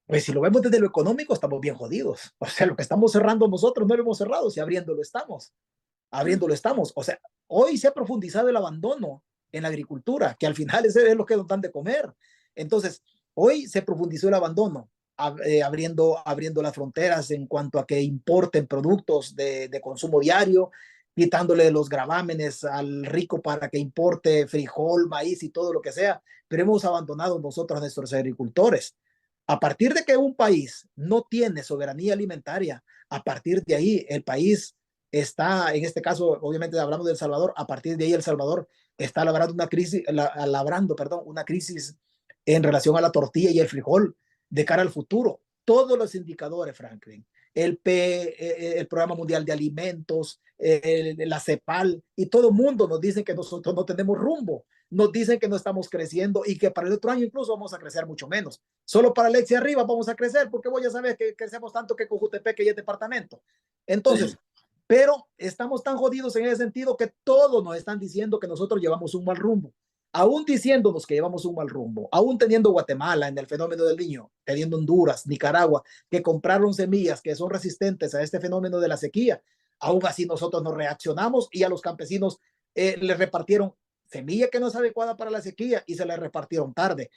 Pues si lo vemos desde lo económico, estamos bien jodidos. O sea, lo que estamos cerrando nosotros no lo hemos cerrado, si abriéndolo estamos. Abriéndolo estamos. O sea, hoy se ha profundizado el abandono en la agricultura, que al final ese es lo que nos dan de comer. Entonces, hoy se profundizó el abandono, abriendo las fronteras en cuanto a que importen productos de consumo diario, quitándole los gravámenes al rico para que importe frijol, maíz y todo lo que sea, pero hemos abandonado nosotros a nuestros agricultores. A partir de que un país no tiene soberanía alimentaria, a partir de ahí el país está, en este caso, obviamente hablamos de El Salvador, a partir de ahí El Salvador está labrando una crisis en relación a la tortilla y el frijol de cara al futuro. Todos los indicadores, Franklin, el Programa Mundial de Alimentos, la CEPAL y todo el mundo nos dicen que nosotros no tenemos rumbo, nos dicen que no estamos creciendo y que para el otro año incluso vamos a crecer mucho menos. Solo para el y arriba vamos a crecer, porque vos ya sabes que crecemos tanto que Cojutepec y el departamento. Entonces, pero estamos tan jodidos en ese sentido que todos nos están diciendo que nosotros llevamos un mal rumbo. Aún diciéndonos que llevamos un mal rumbo, aún teniendo Guatemala en el fenómeno del niño, teniendo Honduras, Nicaragua, que compraron semillas que son resistentes a este fenómeno de la sequía, aún así nosotros nos reaccionamos y a los campesinos les repartieron semilla que no es adecuada para la sequía y se la repartieron tarde.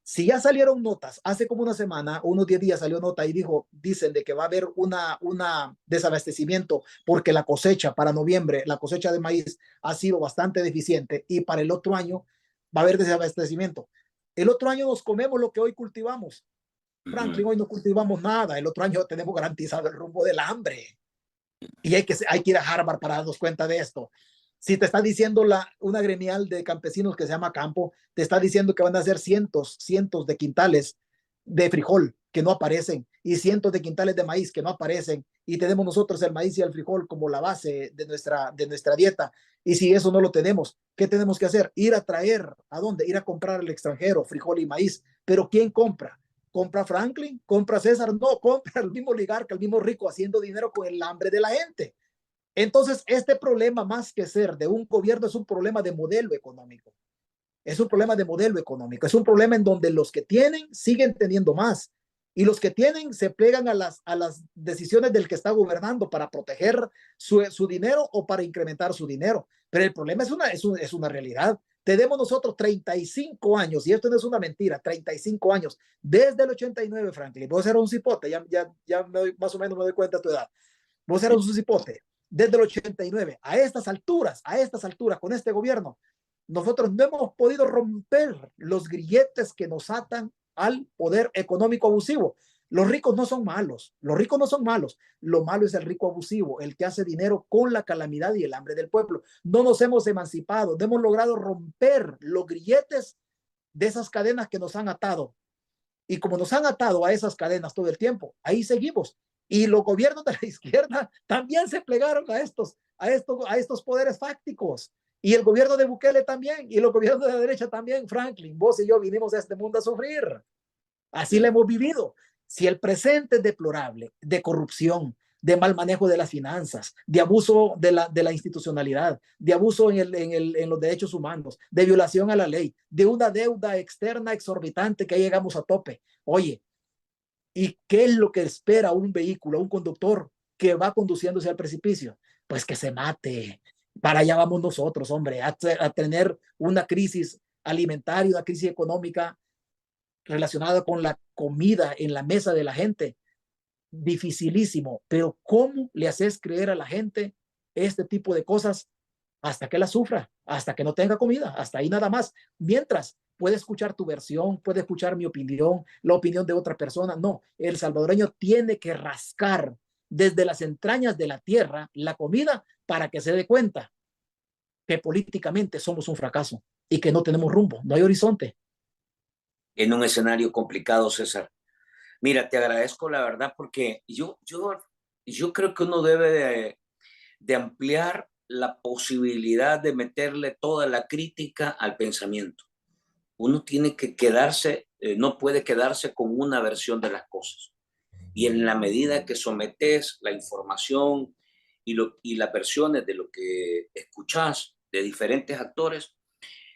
Si ya salieron notas, hace como una semana, unos 10 días salió nota y dicen de que va a haber una desabastecimiento porque la cosecha para noviembre, la cosecha de maíz ha sido bastante deficiente y para el otro año va a haber desabastecimiento. El otro año nos comemos lo que hoy cultivamos. Franklin, hoy no cultivamos nada. El otro año tenemos garantizado el rumbo del hambre. Y hay que ir a Harvard para darnos cuenta de esto. Si te está diciendo una gremial de campesinos que se llama Campo, te está diciendo que van a ser cientos de quintales de frijol que no aparecen y cientos de quintales de maíz que no aparecen y tenemos nosotros el maíz y el frijol como la base de nuestra dieta. Y si eso no lo tenemos, ¿qué tenemos que hacer? Ir a traer, ¿a dónde? Ir a comprar al extranjero frijol y maíz. Pero ¿quién compra? ¿Compra Franklin? ¿Compra César? No, compra el mismo oligarca, el mismo rico haciendo dinero con el hambre de la gente. Entonces, este problema, más que ser de un gobierno, es un problema de modelo económico. Es un problema de modelo económico. Es un problema en donde los que tienen siguen teniendo más y los que tienen se plegan a las decisiones del que está gobernando para proteger su dinero o para incrementar su dinero. Pero el problema es una realidad. Tenemos nosotros 35 años, y esto no es una mentira, 35 años, desde el 89, Franklin. Vos eras un cipote, ya más o menos me doy cuenta de tu edad. Vos eras un cipote desde el 89, a estas alturas, con este gobierno, nosotros no hemos podido romper los grilletes que nos atan al poder económico abusivo. Los ricos no son malos, lo malo es el rico abusivo, el que hace dinero con la calamidad y el hambre del pueblo. No nos hemos emancipado, no hemos logrado romper los grilletes de esas cadenas que nos han atado. Y como nos han atado a esas cadenas todo el tiempo, ahí seguimos. Y los gobiernos de la izquierda también se plegaron a estos poderes fácticos. Y el gobierno de Bukele también, y los gobiernos de la derecha también. Franklin, vos y yo vinimos a este mundo a sufrir. Así lo hemos vivido. Si el presente es deplorable, de corrupción, de mal manejo de las finanzas, de abuso de la institucionalidad, de abuso en los derechos humanos, de violación a la ley, de una deuda externa exorbitante que ahí llegamos a tope. Oye, ¿y qué es lo que espera un vehículo, un conductor? que va conduciéndose al precipicio. Pues que se mate. Para allá vamos nosotros, hombre, a tener una crisis alimentaria, una crisis económica relacionada con la comida en la mesa de la gente. Dificilísimo, pero ¿cómo le haces creer a la gente este tipo de cosas hasta que la sufra, hasta que no tenga comida, hasta ahí nada más? Mientras puede escuchar tu versión, puede escuchar mi opinión, la opinión de otra persona. No, el salvadoreño tiene que rascar desde las entrañas de la tierra la comida para que se dé cuenta que políticamente somos un fracaso y que no tenemos rumbo, no hay horizonte. En un escenario complicado, César. Mira, te agradezco la verdad porque yo creo que uno debe de ampliar la posibilidad de meterle toda la crítica al pensamiento. Uno tiene que quedarse, no puede quedarse con una versión de las cosas. Y en la medida que sometes la información y las versiones de lo que escuchas de diferentes actores,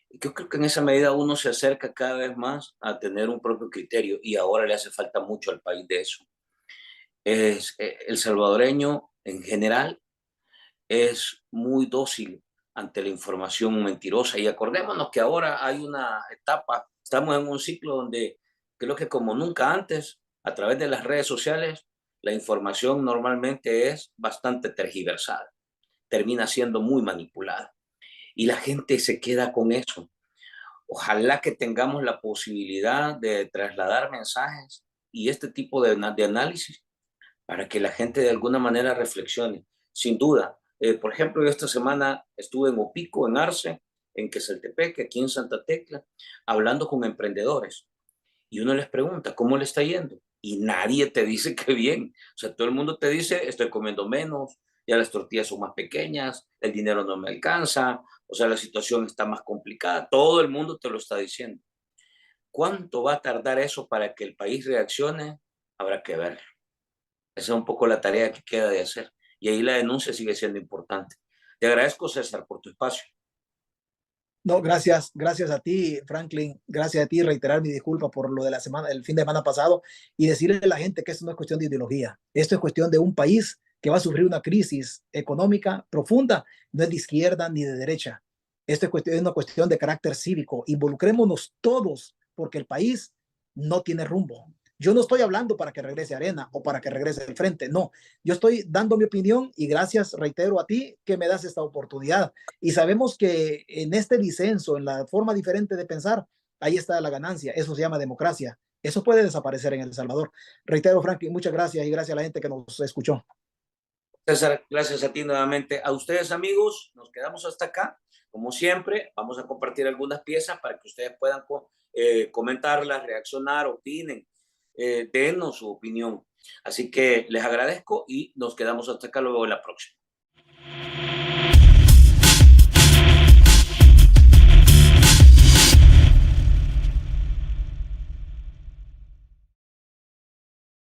yo creo que en esa medida uno se acerca cada vez más a tener un propio criterio y ahora le hace falta mucho al país de eso. El salvadoreño en general es muy dócil ante la información mentirosa y acordémonos que ahora hay una etapa, estamos en un ciclo donde creo que como nunca antes, a través de las redes sociales, la información normalmente es bastante tergiversada, termina siendo muy manipulada y la gente se queda con eso. Ojalá que tengamos la posibilidad de trasladar mensajes y este tipo de análisis para que la gente de alguna manera reflexione. Sin duda, por ejemplo, yo esta semana estuve en Opico, en Arce, en Quesaltepeque, aquí en Santa Tecla, hablando con emprendedores. Y uno les pregunta, ¿cómo le está yendo? Y nadie te dice que bien. O sea, todo el mundo te dice, estoy comiendo menos, ya las tortillas son más pequeñas, el dinero no me alcanza, o sea, la situación está más complicada. Todo el mundo te lo está diciendo. ¿Cuánto va a tardar eso para que el país reaccione? Habrá que ver. Esa es un poco la tarea que queda de hacer. Y ahí la denuncia sigue siendo importante. Te agradezco, César, por tu espacio. No, gracias, gracias a ti, Franklin, gracias a ti, reiterar mi disculpa por lo de la semana, el fin de semana pasado y decirle a la gente que esto no es cuestión de ideología, esto es cuestión de un país que va a sufrir una crisis económica profunda, no es de izquierda ni de derecha, esto es una cuestión de carácter cívico, involucrémonos todos porque el país no tiene rumbo. Yo no estoy hablando para que regrese Arena o para que regrese el frente, no, yo estoy dando mi opinión y gracias, reitero a ti que me das esta oportunidad. Y sabemos que en este disenso, en la forma diferente de pensar, ahí está la ganancia. Eso se llama democracia. Eso puede desaparecer en El Salvador. Reitero, Franklin, muchas gracias y gracias a la gente que nos escuchó. César, gracias a ti nuevamente. A ustedes, amigos, nos quedamos hasta acá. Como siempre, vamos a compartir algunas piezas para que ustedes puedan comentarlas, reaccionar, opinen, denos su opinión. Así que les agradezco y nos quedamos hasta acá luego de la próxima.